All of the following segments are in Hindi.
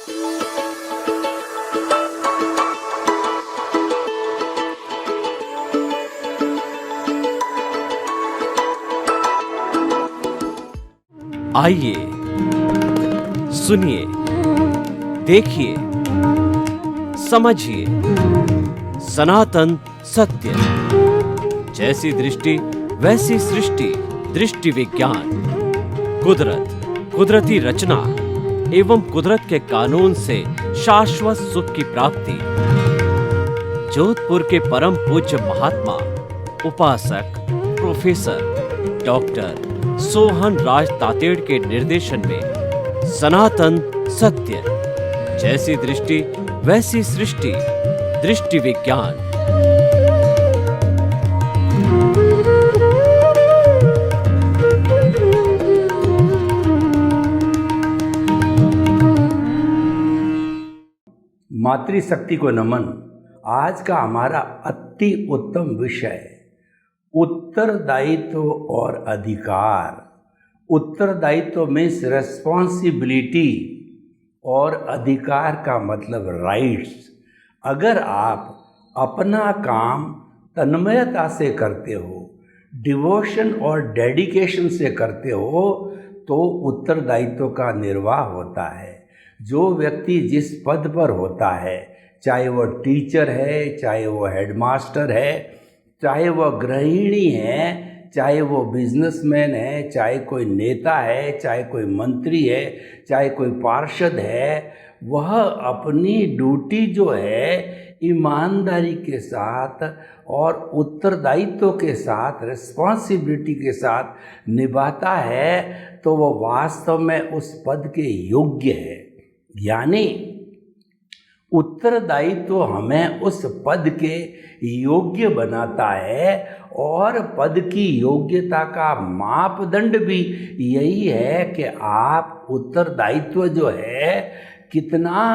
आइए, सुनिए, देखिए, समझिए सनातन सत्य। जैसी दृष्टि वैसी सृष्टि, दृष्टि विज्ञान। कुदरत, कुदरती रचना एवं कुदरत के कानून से शाश्वत सुख की प्राप्ति। जोधपुर के परम पूज्य महात्मा उपासक प्रोफेसर डॉक्टर सोहन राज तातेड़ के निर्देशन में सनातन सत्य। जैसी दृष्टि वैसी सृष्टि, दृष्टि विज्ञान। मातृशक्ति को नमन। आज का हमारा अति उत्तम विषय उत्तरदायित्व और अधिकार। उत्तरदायित्व मीन्स रेस्पॉन्सिबिलिटी और अधिकार का मतलब राइट्स। अगर आप अपना काम तन्मयता से करते हो, डिवोशन और डेडिकेशन से करते हो, तो उत्तरदायित्व का निर्वाह होता है। जो व्यक्ति जिस पद पर होता है, चाहे वो टीचर है, चाहे वो हेडमास्टर है, चाहे वह गृहिणी है, चाहे वो बिजनेसमैन है, चाहे कोई नेता है, चाहे कोई मंत्री है, चाहे कोई पार्षद है, वह अपनी ड्यूटी जो है ईमानदारी के साथ और उत्तरदायित्व के साथ, रिस्पॉन्सिबिलिटी के साथ निभाता है, तो वह वास्तव में उस पद के योग्य है। यानी उत्तरदायित्व हमें उस पद के योग्य बनाता है और पद की योग्यता का मापदंड भी यही है कि आप उत्तरदायित्व जो है कितना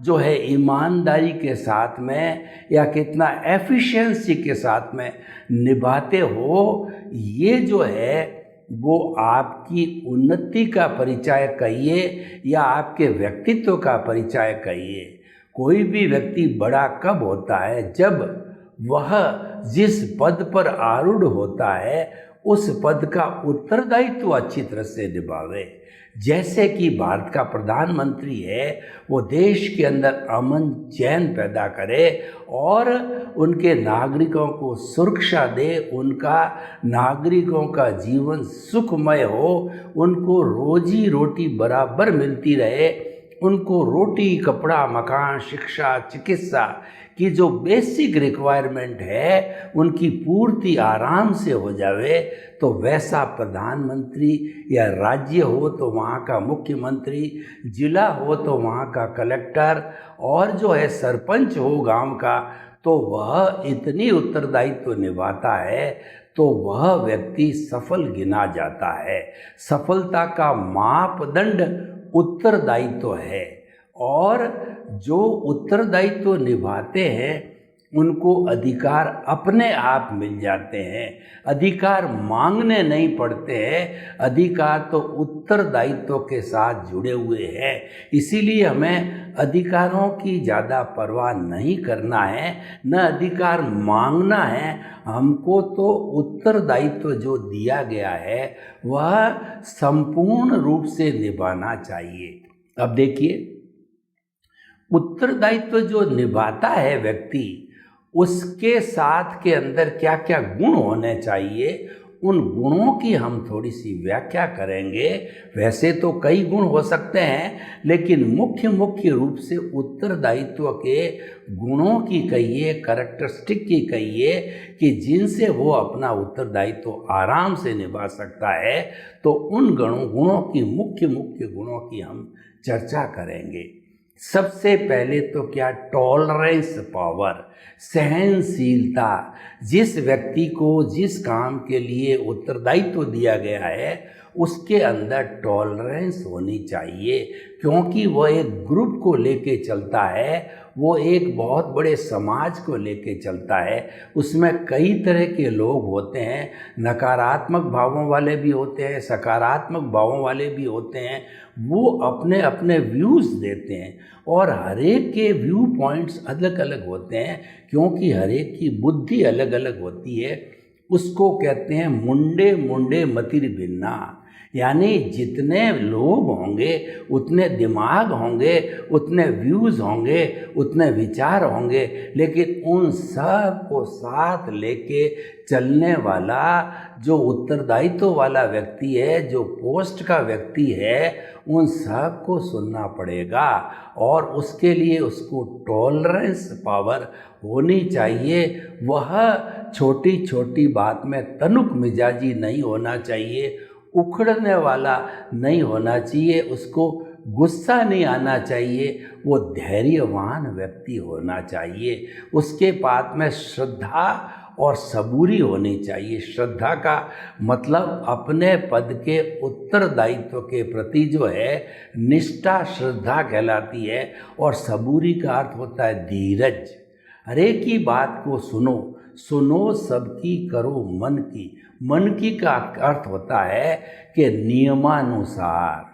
जो है ईमानदारी के साथ में या कितना एफिशिएंसी के साथ में निभाते हो। ये जो है वो आपकी उन्नति का परिचय कहिए या आपके व्यक्तित्व का परिचय कहिए। कोई भी व्यक्ति बड़ा कब होता है? जब वह जिस पद पर आरूढ़ होता है उस पद का उत्तरदायित्व अच्छी तरह से निभावे। जैसे कि भारत का प्रधानमंत्री है, वो देश के अंदर अमन चैन पैदा करे और उनके नागरिकों को सुरक्षा दे, उनका नागरिकों का जीवन सुखमय हो, उनको रोजी रोटी बराबर मिलती रहे, उनको रोटी, कपड़ा, मकान, शिक्षा, चिकित्सा की जो बेसिक रिक्वायरमेंट है उनकी पूर्ति आराम से हो जावे, तो वैसा प्रधानमंत्री या राज्य हो तो वहाँ का मुख्यमंत्री, जिला हो तो वहाँ का कलेक्टर और जो है सरपंच हो गांव का, तो वह इतनी उत्तरदायित्व निभाता है तो वह व्यक्ति सफल गिना जाता है। सफलता का मापदंड उत्तरदायित्व है और जो उत्तरदायित्व निभाते हैं उनको अधिकार अपने आप मिल जाते हैं। अधिकार मांगने नहीं पड़ते हैं, अधिकार तो उत्तरदायित्व के साथ जुड़े हुए हैं। इसीलिए हमें अधिकारों की ज़्यादा परवाह नहीं करना है, न अधिकार मांगना है। हमको तो उत्तरदायित्व जो दिया गया है वह संपूर्ण रूप से निभाना चाहिए। अब देखिए, उत्तरदायित्व जो निभाता है व्यक्ति, उसके साथ के अंदर क्या क्या गुण होने चाहिए, उन गुणों की हम थोड़ी सी व्याख्या करेंगे। वैसे तो कई गुण हो सकते हैं, लेकिन मुख्य रूप से उत्तरदायित्व के गुणों की कहिए, कैरेक्टरिस्टिक की कहिए कि जिनसे वो अपना उत्तरदायित्व आराम से निभा सकता है, तो उन गुणों की मुख्य गुणों की हम चर्चा करेंगे। सबसे पहले तो क्या, टॉलरेंस पावर, सहनशीलता। जिस व्यक्ति को जिस काम के लिए उत्तरदायित्व दिया गया है उसके अंदर टॉलरेंस होनी चाहिए, क्योंकि वह एक ग्रुप को लेके चलता है, वो एक बहुत बड़े समाज को लेके चलता है। उसमें कई तरह के लोग होते हैं, नकारात्मक भावों वाले भी होते हैं, सकारात्मक भावों वाले भी होते हैं। वो अपने अपने व्यूज़ देते हैं और हर एक के व्यू पॉइंट्स अलग अलग होते हैं, क्योंकि हर एक की बुद्धि अलग अलग होती है। उसको कहते हैं मुंडे मुंडे मतिर भिन्ना, यानी जितने लोग होंगे उतने दिमाग होंगे, उतने व्यूज़ होंगे, उतने विचार होंगे, लेकिन उन सब को साथ लेके चलने वाला जो उत्तरदायित्व वाला व्यक्ति है, जो पोस्ट का व्यक्ति है, उन सब को सुनना पड़ेगा। और उसके लिए उसको टॉलरेंस पावर होनी चाहिए। वह छोटी छोटी बात में तनुक मिजाजी नहीं होना चाहिए, उखड़ने वाला नहीं होना चाहिए, उसको गुस्सा नहीं आना चाहिए, वो धैर्यवान व्यक्ति होना चाहिए। उसके पास में श्रद्धा और सबूरी होनी चाहिए। श्रद्धा का मतलब अपने पद के उत्तरदायित्व के प्रति जो है निष्ठा श्रद्धा कहलाती है, और सबूरी का अर्थ होता है धीरज। हर एक की बात को सुनो, सुनो सबकी करो मन की। मन की का अर्थ होता है कि नियमानुसार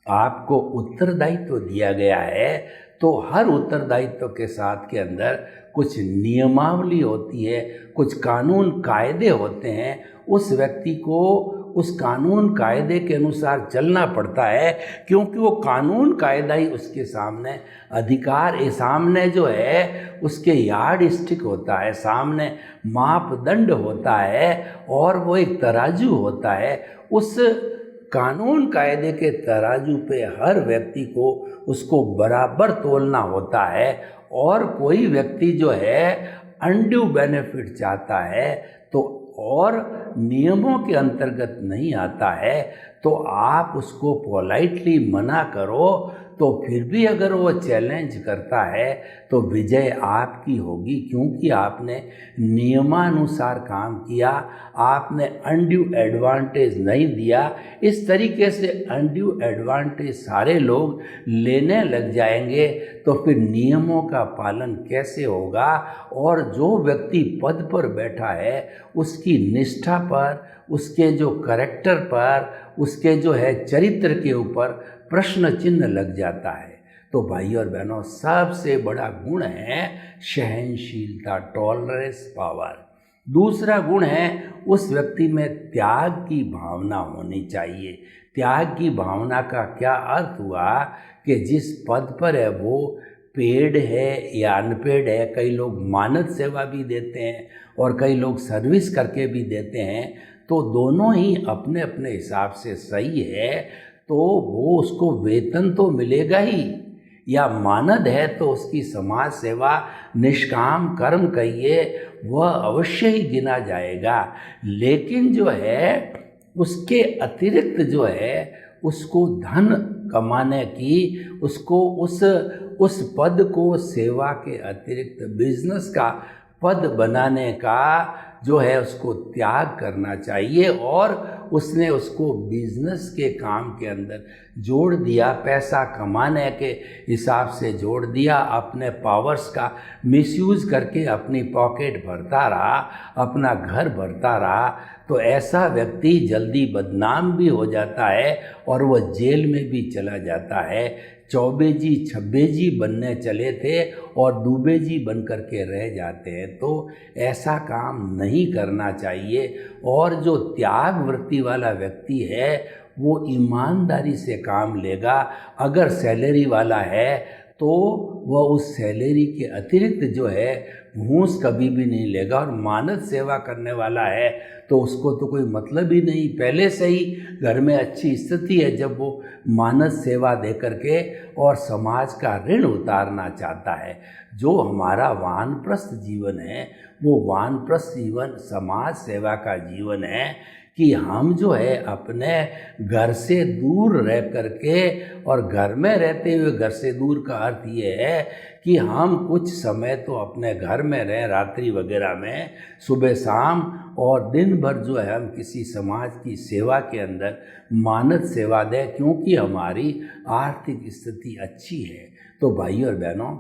आपको उत्तरदायित्व दिया गया है, तो हर उत्तरदायित्व के साथ के अंदर कुछ नियमावली होती है, कुछ कानून कायदे होते हैं। उस व्यक्ति को उस कानून कायदे के अनुसार चलना पड़ता है, क्योंकि वो कानून कायदा ही उसके सामने अधिकार है, सामने जो है उसके यार्ड स्टिक होता है, सामने मापदंड होता है, और वो एक तराजू होता है। उस कानून कायदे के तराजू पे हर व्यक्ति को उसको बराबर तोलना होता है। और कोई व्यक्ति जो है अनड्यू बेनिफिट चाहता है तो और नियमों के अंतर्गत नहीं आता है, तो आप उसको पोलाइटली मना करो, तो फिर भी अगर वो चैलेंज करता है तो विजय आपकी होगी, क्योंकि आपने नियमानुसार काम किया, आपने अनड्यू एडवांटेज नहीं दिया। इस तरीके से अनड्यू एडवांटेज सारे लोग लेने लग जाएंगे तो फिर नियमों का पालन कैसे होगा। और जो व्यक्ति पद पर बैठा है उसकी निष्ठा पर, उसके जो कैरेक्टर पर, उसके जो है चरित्र के ऊपर प्रश्न चिन्ह लग जाता है। तो भाई और बहनों, सबसे बड़ा गुण है सहनशीलता, टॉलरेंस पावर। दूसरा गुण है उस व्यक्ति में त्याग की भावना होनी चाहिए। त्याग की भावना का क्या अर्थ हुआ कि जिस पद पर है वो पेड है या अनपेड है। कई लोग मानद सेवा भी देते हैं और कई लोग सर्विस करके भी देते हैं, तो दोनों ही अपने अपने हिसाब से सही है। तो वो उसको वेतन तो मिलेगा ही, या मानद है तो उसकी समाज सेवा, निष्काम कर्म कहिए, वह अवश्य ही गिना जाएगा। लेकिन जो है उसके अतिरिक्त जो है उसको धन कमाने की, उसको उस पद को सेवा के अतिरिक्त बिजनेस का पद बनाने का जो है उसको त्याग करना चाहिए। और उसने उसको बिजनेस के काम के अंदर जोड़ दिया, पैसा कमाने के हिसाब से जोड़ दिया, अपने पावर्स का मिसयूज़ करके अपनी पॉकेट भरता रहा, अपना घर भरता रहा, तो ऐसा व्यक्ति जल्दी बदनाम भी हो जाता है और वह जेल में भी चला जाता है। चौबेजी छब्बेजी बनने चले थे और दुबेजी बन कर के रह जाते हैं। तो ऐसा काम नहीं करना चाहिए। और जो त्याग वृत्ति वाला व्यक्ति है वो ईमानदारी से काम लेगा। अगर सैलरी वाला है तो वह उस सैलरी के अतिरिक्त जो है घूस कभी भी नहीं लेगा। और मानद सेवा करने वाला है तो उसको तो कोई मतलब ही नहीं, पहले से ही घर में अच्छी स्थिति है जब वो मानद सेवा दे करके और समाज का ऋण उतारना चाहता है। जो हमारा वानप्रस्थ जीवन है वो वानप्रस्थ जीवन समाज सेवा का जीवन है, कि हम जो है अपने घर से दूर रह करके, और घर में रहते हुए घर से दूर का अर्थ ये है कि हम कुछ समय तो अपने घर में रहें, रात्रि वगैरह में, सुबह शाम, और दिन भर जो है हम किसी समाज की सेवा के अंदर मानद सेवा दें, क्योंकि हमारी आर्थिक स्थिति अच्छी है। तो भाई और बहनों,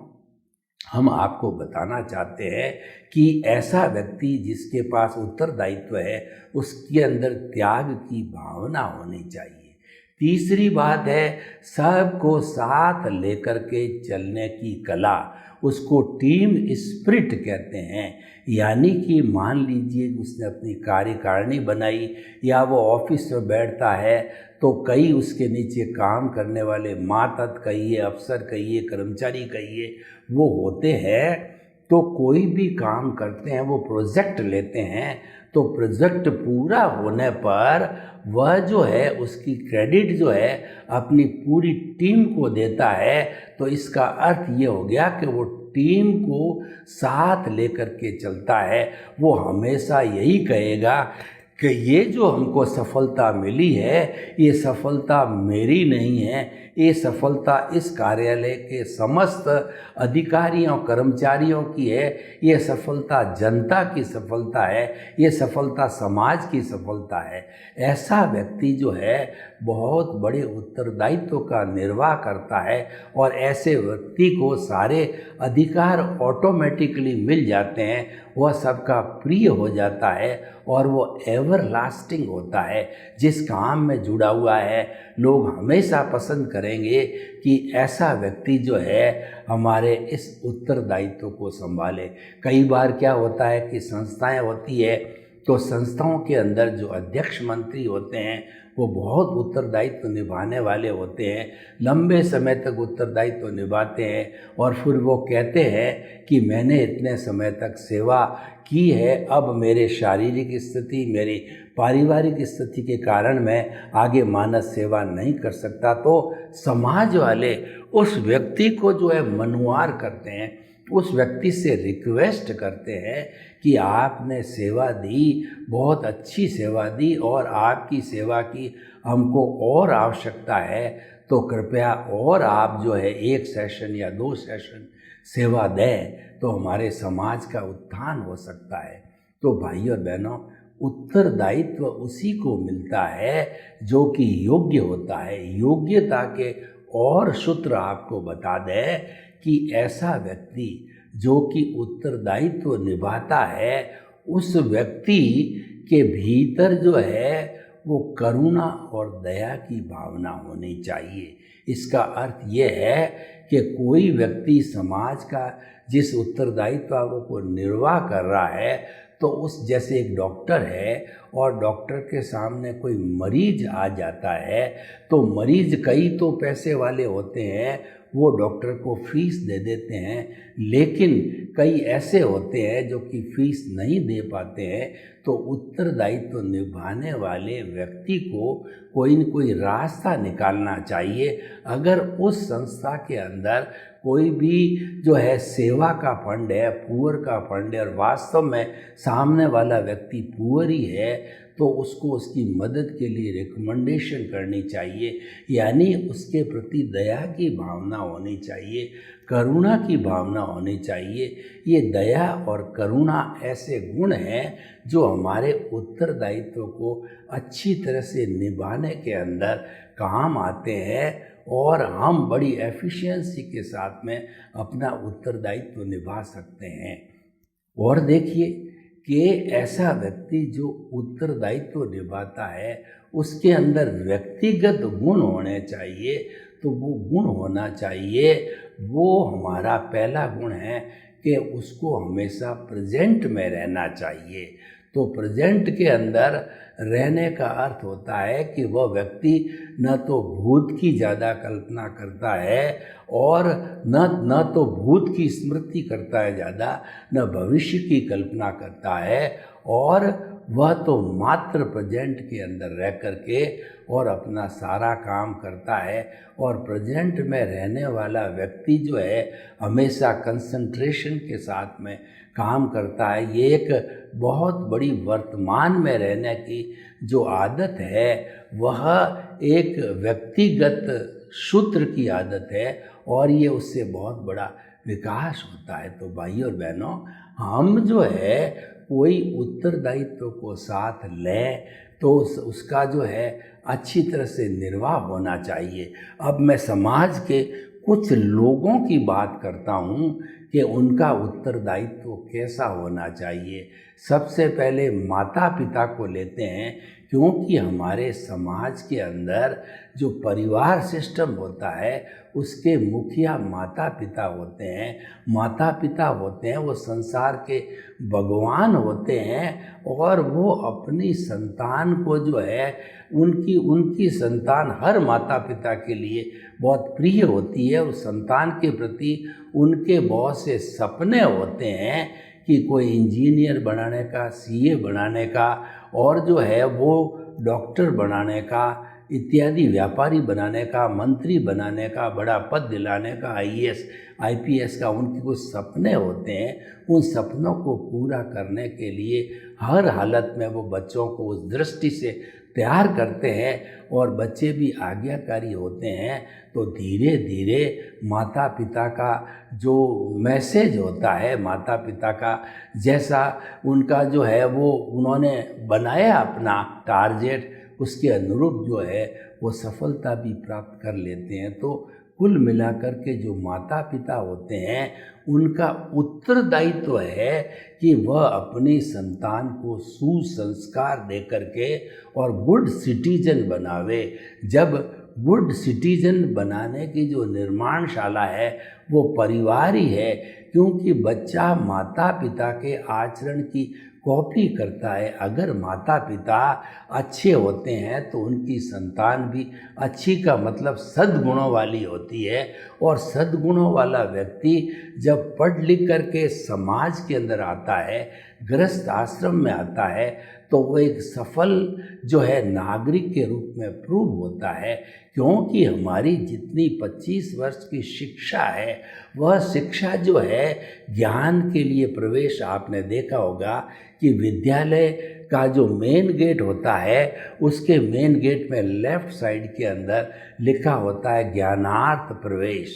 हम आपको बताना चाहते हैं कि ऐसा व्यक्ति जिसके पास उत्तरदायित्व है, उसके अंदर त्याग की भावना होनी चाहिए। तीसरी बात है सबको साथ लेकर के चलने की कला, उसको टीम स्पिरिट कहते हैं। यानी कि मान लीजिए उसने अपनी कार्यकारिणी बनाई, या वो ऑफिस में बैठता है तो कई उसके नीचे काम करने वाले मातहत कहिए, अफसर कहिए, कर्मचारी कहिए, वो होते हैं। तो कोई भी काम करते हैं, वो प्रोजेक्ट लेते हैं, तो प्रोजेक्ट पूरा होने पर वह जो है उसकी क्रेडिट जो है अपनी पूरी टीम को देता है। तो इसका अर्थ ये हो गया कि वो टीम को साथ लेकर के चलता है। वो हमेशा यही कहेगा कि ये जो हमको सफलता मिली है, ये सफलता मेरी नहीं है, ये सफलता इस कार्यालय के समस्त अधिकारियों कर्मचारियों की है, ये सफलता जनता की सफलता है, ये सफलता समाज की सफलता है। ऐसा व्यक्ति जो है बहुत बड़े उत्तरदायित्व का निर्वाह करता है, और ऐसे व्यक्ति को सारे अधिकार ऑटोमेटिकली मिल जाते हैं, वह सबका प्रिय हो जाता है, और वो एवर लास्टिंग होता है। जिस काम में जुड़ा हुआ है, लोग हमेशा पसंद करेंगे कि ऐसा व्यक्ति जो है हमारे इस उत्तरदायित्व को संभाले। कई बार क्या होता है कि संस्थाएं होती है, तो संस्थाओं के अंदर जो अध्यक्ष मंत्री होते हैं वो बहुत उत्तरदायित्व निभाने वाले होते हैं, लंबे समय तक उत्तरदायित्व निभाते हैं, और फिर वो कहते हैं कि मैंने इतने समय तक सेवा की है, अब मेरे शारीरिक स्थिति, मेरी पारिवारिक स्थिति के कारण मैं आगे मानव सेवा नहीं कर सकता। तो समाज वाले उस व्यक्ति को जो है मनुआर करते हैं, उस व्यक्ति से रिक्वेस्ट करते हैं कि आपने सेवा दी, बहुत अच्छी सेवा दी, और आपकी सेवा की हमको और आवश्यकता है, तो कृपया और आप जो है 1 सेशन या 2 सेशन सेवा दें, तो हमारे समाज का उत्थान हो सकता है। तो भाई और बहनों, उत्तरदायित्व उसी को मिलता है जो कि योग्य होता है। योग्यता के और सूत्र आपको बता दें कि ऐसा व्यक्ति जो कि उत्तरदायित्व निभाता है, उस व्यक्ति के भीतर जो है वो करुणा और दया की भावना होनी चाहिए। इसका अर्थ ये है कि कोई व्यक्ति समाज का जिस उत्तरदायित्व को निर्वाह कर रहा है, तो उस जैसे एक डॉक्टर है और डॉक्टर के सामने कोई मरीज आ जाता है, तो मरीज कई तो पैसे वाले होते हैं, वो डॉक्टर को फीस दे देते हैं, लेकिन कई ऐसे होते हैं जो कि फीस नहीं दे पाते हैं। तो उत्तरदायित्व निभाने वाले व्यक्ति को कोई न कोई रास्ता निकालना चाहिए। अगर उस संस्था के अंदर कोई भी जो है सेवा का फंड है, पुअर का फंड है, और वास्तव में सामने वाला व्यक्ति पुअर ही है, तो उसको उसकी मदद के लिए रिकमेंडेशन करनी चाहिए। यानी उसके प्रति दया की भावना होनी चाहिए, करुणा की भावना होनी चाहिए। ये दया और करुणा ऐसे गुण हैं जो हमारे उत्तरदायित्व को अच्छी तरह से निभाने के अंदर काम आते हैं, और हम बड़ी एफिशिएंसी के साथ में अपना उत्तरदायित्व निभा सकते हैं। और देखिए कि ऐसा व्यक्ति जो उत्तरदायित्व निभाता है, उसके अंदर व्यक्तिगत गुण होने चाहिए। तो वो गुण होना चाहिए, वो हमारा पहला गुण है कि उसको हमेशा प्रेजेंट में रहना चाहिए। तो प्रेजेंट के अंदर रहने का अर्थ होता है कि वह व्यक्ति न तो भूत की ज़्यादा कल्पना करता है, और न तो भूत की स्मृति करता है ज़्यादा, न भविष्य की कल्पना करता है, और वह तो मात्र प्रेजेंट के अंदर रह करके और अपना सारा काम करता है। और प्रेजेंट में रहने वाला व्यक्ति जो है हमेशा कंसंट्रेशन के साथ में काम करता है। ये एक बहुत बड़ी वर्तमान में रहने की जो आदत है वह एक व्यक्तिगत सूत्र की आदत है और ये उससे बहुत बड़ा विकास होता है। तो भाइयों और बहनों, हम जो है कोई उत्तरदायित्व को साथ लें तो उसका जो है अच्छी तरह से निर्वाह होना चाहिए। अब मैं समाज के कुछ लोगों की बात करता हूँ कि उनका उत्तरदायित्व कैसा होना चाहिए। सबसे पहले माता पिता को लेते हैं, क्योंकि हमारे समाज के अंदर जो परिवार सिस्टम होता है उसके मुखिया माता पिता होते हैं। माता पिता होते हैं वो संसार के भगवान होते हैं और वो अपनी संतान को जो है उनकी संतान हर माता पिता के लिए बहुत प्रिय होती है और संतान के प्रति उनके बहुत से सपने होते हैं कि कोई इंजीनियर बनाने का, सीए बनाने का और जो है वो डॉक्टर बनाने का इत्यादि, व्यापारी बनाने का, मंत्री बनाने का, बड़ा पद दिलाने का, आईएएस आईपीएस का उनके कुछ सपने होते हैं। उन सपनों को पूरा करने के लिए हर हालत में वो बच्चों को उस दृष्टि से तैयार करते हैं और बच्चे भी आज्ञाकारी होते हैं। तो धीरे धीरे माता पिता का जो मैसेज होता है, माता पिता का जैसा उनका जो है वो उन्होंने बनाया अपना टारगेट, उसके अनुरूप जो है वो सफलता भी प्राप्त कर लेते हैं। तो कुल मिलाकर के जो माता पिता होते हैं उनका उत्तरदायित्व है कि वह अपनी संतान को सुसंस्कार दे करके और गुड सिटीजन बनावे। जब गुड सिटीजन बनाने की जो निर्माणशाला है वो परिवार ही है, क्योंकि बच्चा माता पिता के आचरण की कॉपी करता है। अगर माता पिता अच्छे होते हैं तो उनकी संतान भी अच्छी का मतलब सद्गुणों वाली होती है और सद्गुणों वाला व्यक्ति जब पढ़ लिख करके समाज के अंदर आता है, गृहस्थ आश्रम में आता है, तो वो एक सफल जो है नागरिक के रूप में प्रूव होता है। क्योंकि हमारी जितनी 25 वर्ष की शिक्षा है वह शिक्षा जो है ज्ञान के लिए प्रवेश, आपने देखा होगा कि विद्यालय का जो मेन गेट होता है उसके मेन गेट में लेफ्ट साइड के अंदर लिखा होता है ज्ञानार्थ प्रवेश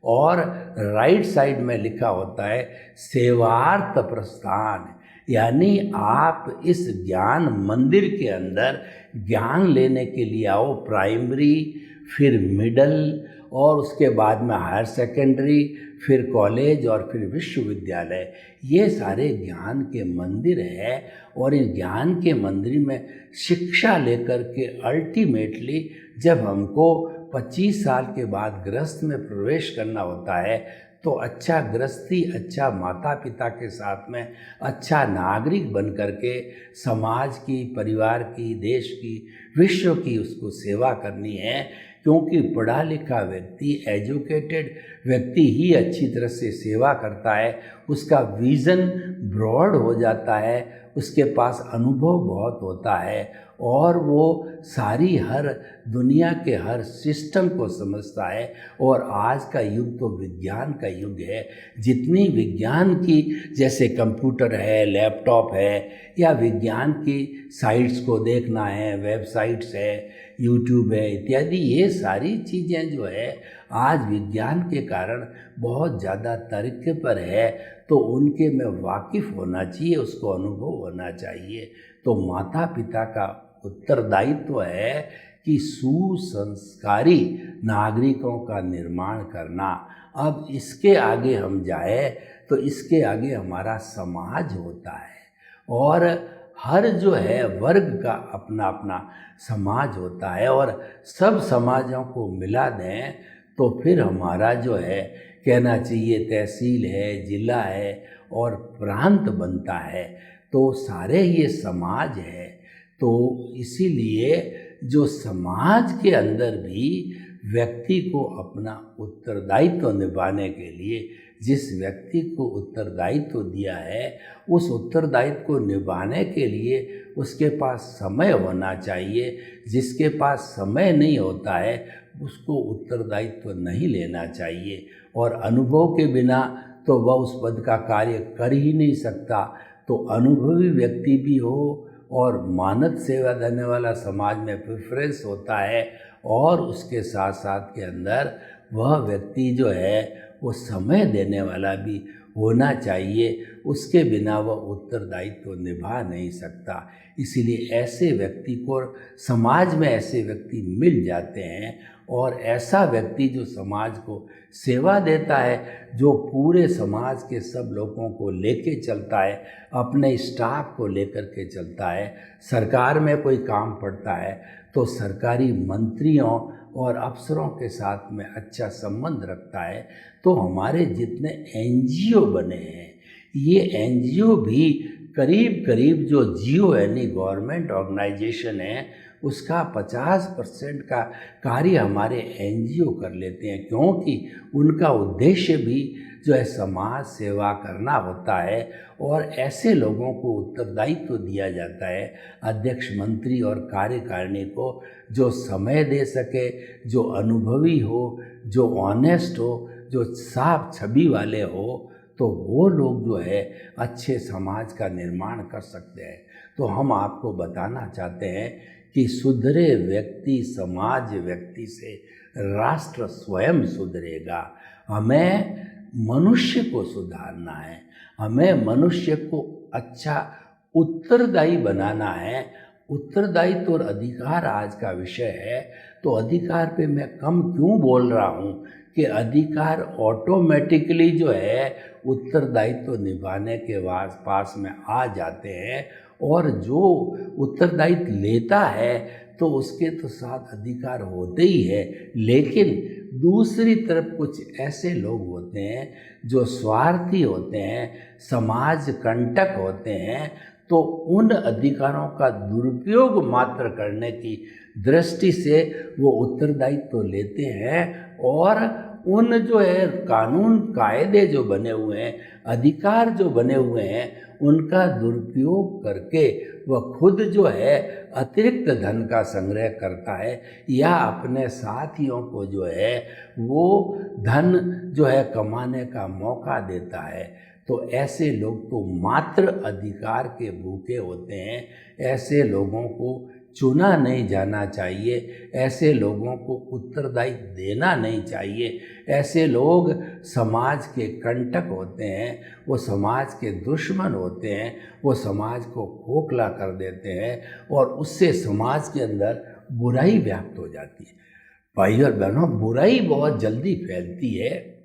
और राइट साइड में लिखा होता है सेवार्थ प्रस्थान। यानी आप इस ज्ञान मंदिर के अंदर ज्ञान लेने के लिए आओ, प्राइमरी, फिर मिडल और उसके बाद में हायर सेकेंडरी, फिर कॉलेज और फिर विश्वविद्यालय। ये सारे ज्ञान के मंदिर हैं और इन ज्ञान के मंदिर में शिक्षा लेकर के अल्टीमेटली जब हमको 25 साल के बाद गृहस्थ में प्रवेश करना होता है तो अच्छा गृहस्थी, अच्छा माता पिता के साथ में अच्छा नागरिक बन करके समाज की, परिवार की, देश की, विश्व की उसको सेवा करनी है। क्योंकि पढ़ा लिखा व्यक्ति, एजुकेटेड व्यक्ति ही अच्छी तरह से सेवा करता है, उसका विज़न ब्रॉड हो जाता है, उसके पास अनुभव बहुत होता है और वो सारी हर दुनिया के हर सिस्टम को समझता है। और आज का युग तो विज्ञान का युग है। जितनी विज्ञान की जैसे कंप्यूटर है, लैपटॉप है या विज्ञान की साइट्स को देखना है, वेबसाइट्स है, यूट्यूब है इत्यादि, ये सारी चीज़ें जो है आज विज्ञान के कारण बहुत ज़्यादा तरक्की पर है। तो उनके में वाकिफ़ होना चाहिए, उसको अनुभव होना चाहिए। तो माता पिता का उत्तरदायित्व है कि सुसंस्कारी नागरिकों का निर्माण करना। अब इसके आगे हम जाए तो इसके आगे हमारा समाज होता है और हर जो है वर्ग का अपना अपना समाज होता है और सब समाजों को मिला दें तो फिर हमारा जो है कहना चाहिए तहसील है, जिला है और प्रांत बनता है। तो सारे ये समाज है। तो इसीलिए जो समाज के अंदर भी व्यक्ति को अपना उत्तरदायित्व निभाने के लिए, जिस व्यक्ति को उत्तरदायित्व दिया है उस उत्तरदायित्व को निभाने के लिए उसके पास समय होना चाहिए। जिसके पास समय नहीं होता है उसको उत्तरदायित्व नहीं लेना चाहिए, और अनुभव के बिना तो वह उस पद का कार्य कर ही नहीं सकता। तो अनुभवी व्यक्ति भी हो और मानद सेवा देने वाला समाज में प्रेफरेंस होता है, और उसके साथ साथ के अंदर वह व्यक्ति जो है वो समय देने वाला भी होना चाहिए। उसके बिना वह उत्तरदायित्व निभा नहीं सकता। इसीलिए ऐसे व्यक्ति को समाज में ऐसे व्यक्ति मिल जाते हैं, और ऐसा व्यक्ति जो समाज को सेवा देता है, जो पूरे समाज के सब लोगों को लेके चलता है, अपने स्टाफ को लेकर के चलता है। सरकार में कोई काम पड़ता है तो सरकारी मंत्रियों और अफसरों के साथ में अच्छा संबंध रखता है। तो हमारे जितने एनजीओ बने हैं, ये एनजीओ भी करीब करीब जो जियो यानी गवर्नमेंट ऑर्गेनाइजेशन है उसका 50% का कार्य हमारे एनजीओ कर लेते हैं, क्योंकि उनका उद्देश्य भी जो है समाज सेवा करना होता है। और ऐसे लोगों को उत्तरदायित्व दिया जाता है, अध्यक्ष, मंत्री और कार्यकारिणी को, जो समय दे सके, जो अनुभवी हो, जो ऑनेस्ट हो, जो साफ छवि वाले हो, तो वो लोग जो है अच्छे समाज का निर्माण कर सकते हैं। तो हम आपको बताना चाहते हैं कि सुधरे व्यक्ति समाज व्यक्ति से राष्ट्र स्वयं सुधरेगा। हमें मनुष्य को सुधारना है, हमें मनुष्य को अच्छा उत्तरदायी बनाना है। उत्तरदायित्व और अधिकार आज का विषय है, तो अधिकार पे मैं कम क्यों बोल रहा हूँ कि अधिकार ऑटोमेटिकली जो है उत्तरदायित्व निभाने के पास में आ जाते हैं, और जो उत्तरदायित्व लेता है तो उसके तो साथ अधिकार होते ही है। लेकिन दूसरी तरफ कुछ ऐसे लोग होते हैं जो स्वार्थी होते हैं, समाज कंटक होते हैं, तो उन अधिकारों का दुरुपयोग मात्र करने की दृष्टि से वो उत्तरदायित्व लेते हैं, और उन जो है कानून कायदे जो बने हुए हैं, अधिकार जो बने हुए हैं, उनका दुरुपयोग करके वह खुद जो है अतिरिक्त धन का संग्रह करता है, या अपने साथियों को जो है वो धन जो है कमाने का मौका देता है। तो ऐसे लोग तो मात्र अधिकार के भूखे होते हैं। ऐसे लोगों को चुना नहीं जाना चाहिए, ऐसे लोगों को उत्तरदायित्व देना नहीं चाहिए। ऐसे लोग समाज के कंटक होते हैं, वो समाज के दुश्मन होते हैं, वो समाज को खोखला कर देते हैं, और उससे समाज के अंदर बुराई व्याप्त हो जाती है। भाई और बहनों, बुराई बहुत जल्दी फैलती है,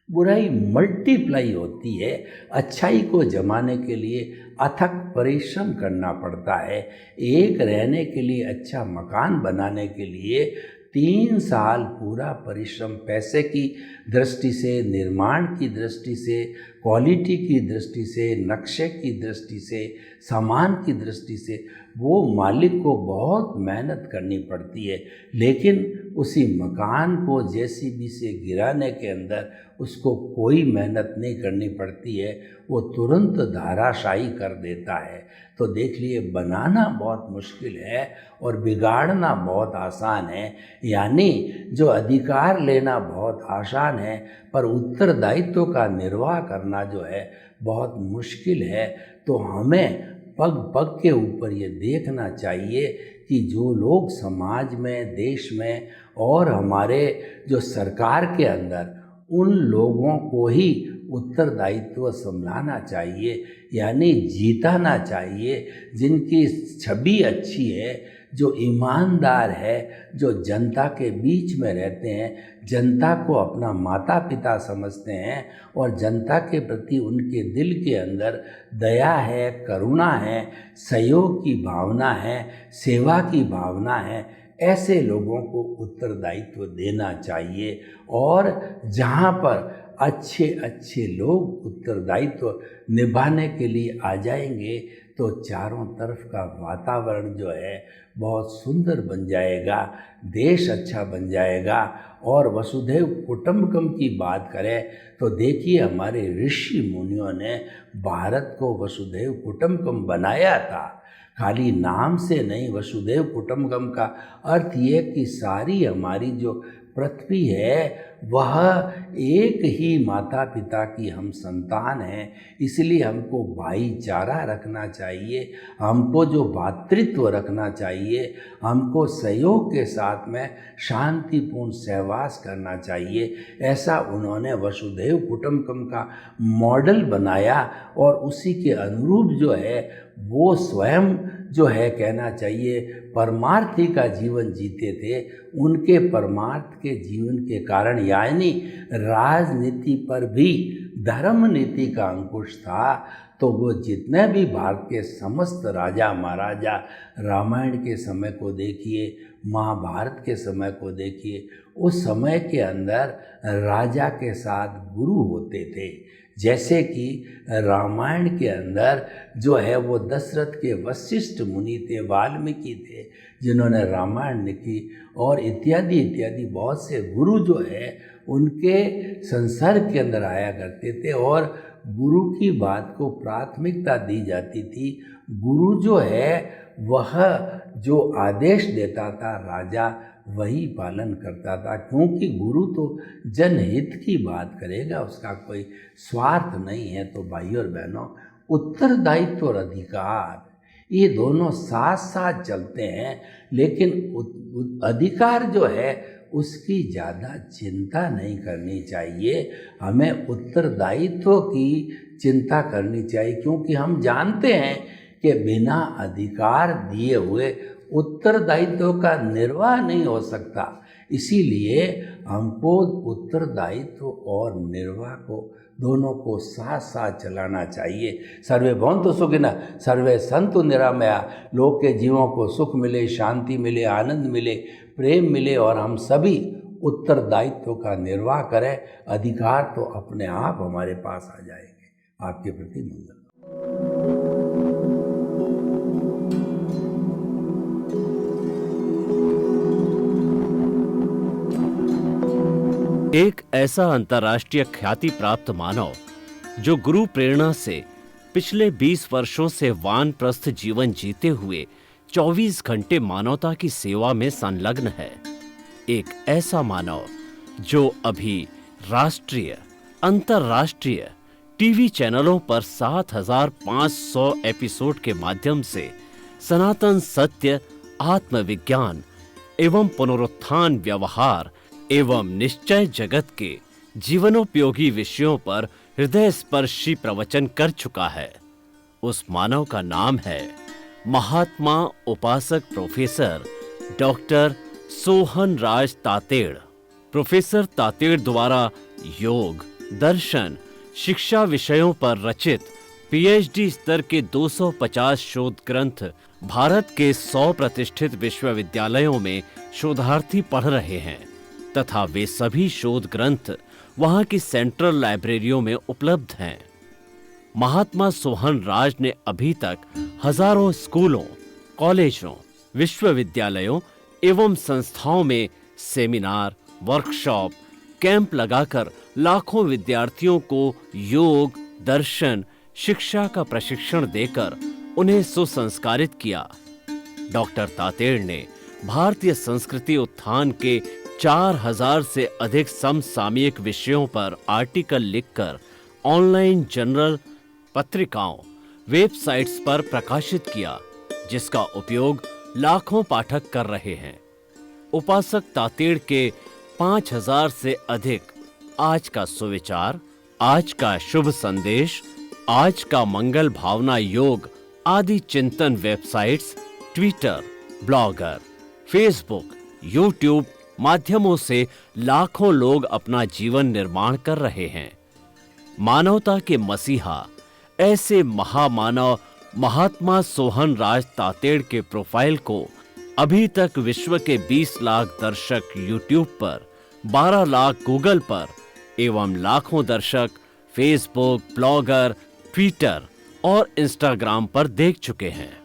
बुराई मल्टीप्लाई होती है। अच्छाई को जमाने के लिए अथक परिश्रम करना पड़ता है। एक रहने के लिए अच्छा मकान बनाने के लिए 3 साल पूरा परिश्रम, पैसे की दृष्टि से, निर्माण की दृष्टि से, क्वालिटी की दृष्टि से, नक्शे की दृष्टि से, सामान की दृष्टि से वो मालिक को बहुत मेहनत करनी पड़ती है। लेकिन उसी मकान को जेसीबी से गिराने के अंदर उसको कोई मेहनत नहीं करनी पड़ती है, वो तुरंत धाराशायी कर देता है। तो देख लिए, बनाना बहुत मुश्किल है और बिगाड़ना बहुत आसान है। यानी जो अधिकार लेना बहुत आसान है, पर उत्तरदायित्व का निर्वाह करना जो है बहुत मुश्किल है। तो हमें पग पग के ऊपर ये देखना चाहिए कि जो लोग समाज में, देश में और हमारे जो सरकार के अंदर, उन लोगों को ही उत्तरदायित्व संभालना चाहिए, यानी जीताना चाहिए। जिनकी छवि अच्छी है, जो ईमानदार है, जो जनता के बीच में रहते हैं, जनता को अपना माता पिता समझते हैं, और जनता के प्रति उनके दिल के अंदर दया है, करुणा है, सहयोग की भावना है, सेवा की भावना है, ऐसे लोगों को उत्तरदायित्व देना चाहिए। और जहाँ पर अच्छे अच्छे लोग उत्तरदायित्व निभाने के लिए आ जाएंगे, तो चारों तरफ का वातावरण जो है बहुत सुंदर बन जाएगा, देश अच्छा बन जाएगा। और वसुधैव कुटुंबकम की बात करें तो देखिए, हमारे ऋषि मुनियों ने भारत को वसुधैव कुटुंबकम बनाया था। खाली नाम से नहीं, वसुधैव कुटुंबकम का अर्थ ये कि सारी हमारी जो पृथ्वी है वह एक ही माता पिता की हम संतान हैं। इसलिए हमको भाईचारा रखना चाहिए, हमको जो भातृत्व रखना चाहिए, हमको सहयोग के साथ में शांतिपूर्ण सहवास करना चाहिए। ऐसा उन्होंने वसुधैव कुटुंबकम का मॉडल बनाया और उसी के अनुरूप जो है वो स्वयं जो है कहना चाहिए परमार्थी का जीवन जीते थे। उनके परमार्थ के जीवन के कारण, यानी राजनीति पर भी धर्म नीति का अंकुश था। तो वो जितने भी भारत के समस्त राजा महाराजा, रामायण के समय को देखिए, महाभारत के समय को देखिए, उस समय के अंदर राजा के साथ गुरु होते थे। जैसे कि रामायण के अंदर जो है वो दशरथ के वशिष्ठ मुनि थे, वाल्मीकि थे जिन्होंने रामायण लिखी, और इत्यादि इत्यादि बहुत से गुरु जो है उनके संसर्ग के अंदर आया करते थे और गुरु की बात को प्राथमिकता दी जाती थी। गुरु जो है वह जो आदेश देता था राजा वही पालन करता था, क्योंकि गुरु तो जनहित की बात करेगा, उसका कोई स्वार्थ नहीं है। तो भाइयों और बहनों, उत्तरदायित्व और अधिकार ये दोनों साथ साथ चलते हैं, लेकिन अधिकार जो है उसकी ज़्यादा चिंता नहीं करनी चाहिए। हमें उत्तरदायित्व की चिंता करनी चाहिए, क्योंकि हम जानते हैं कि बिना अधिकार दिए हुए उत्तरदायित्व का निर्वाह नहीं हो सकता। इसीलिए हमको उत्तरदायित्व और निर्वाह को दोनों को साथ साथ चलाना चाहिए। सर्वे भवन्तु सुखिनः, सर्वे सन्तु निरामया। लोग के जीवों को सुख मिले, शांति मिले, आनंद मिले, प्रेम मिले और हम सभी उत्तरदायित्व का निर्वाह करें। अधिकार तो अपने आप हमारे पास आ जाएंगे। आपके प्रति मंगल। एक ऐसा अंतर्राष्ट्रीय ख्याति प्राप्त मानव जो गुरु प्रेरणा से पिछले 20 वर्षों से वानप्रस्थ जीवन जीते हुए 24 घंटे मानवता की सेवा में संलग्न है। एक ऐसा मानव जो अभी राष्ट्रीय, अंतर्राष्ट्रीय टीवी चैनलों पर 7,500 एपिसोड के माध्यम से सनातन सत्य, आत्मविज्ञान एवं पुनरुत्थान, व्यवहार एवं निश्चय जगत के जीवनोपयोगी विषयों पर हृदय स्पर्शी प्रवचन कर चुका है। उस मानव का नाम है महात्मा उपासक प्रोफेसर डॉक्टर सोहन राज तातेड़। प्रोफेसर तातेड़ द्वारा योग, दर्शन, शिक्षा विषयों पर रचित पीएचडी स्तर के 250 शोध ग्रंथ भारत के 100 प्रतिष्ठित विश्वविद्यालयों में शोधार्थी पढ़ रहे हैं तथा वे सभी शोध ग्रंथ वहां की सेंट्रल लाइब्रेरियों में उपलब्ध हैं। महात्मा सोहन राज ने अभी तक हजारों स्कूलों, कॉलेजों, विश्वविद्यालयों एवं संस्थाओं में सेमिनार, वर्कशॉप, कैंप लगाकर लाखों विद्यार्थियों को योग, दर्शन, शिक्षा का प्रशिक्षण देकर उन्हें सुसंस्कारित किया। डॉक्टर तातेड़ ने भारतीय संस्कृति उत्थान के 4000 से अधिक समसामयिक विषयों पर आर्टिकल लिखकर ऑनलाइन जर्नल, पत्रिकाओं, वेबसाइट्स पर प्रकाशित किया, जिसका उपयोग लाखों पाठक कर रहे हैं। उपासक तातेड़ के 5000 से अधिक आज का सुविचार, आज का शुभ संदेश, आज का मंगल भावना योग आदि चिंतन websites, Twitter, blogger, Facebook, YouTube माध्यमों से लाखों लोग अपना जीवन निर्माण कर रहे हैं। मानवता के मसीहा ऐसे महामानव महात्मा सोहन राज तातेड़ के प्रोफाइल को अभी तक विश्व के 20 लाख दर्शक यूट्यूब पर, 12 लाख गूगल पर एवं लाखों दर्शक फेसबुक, ब्लॉगर, ट्विटर और इंस्टाग्राम पर देख चुके हैं।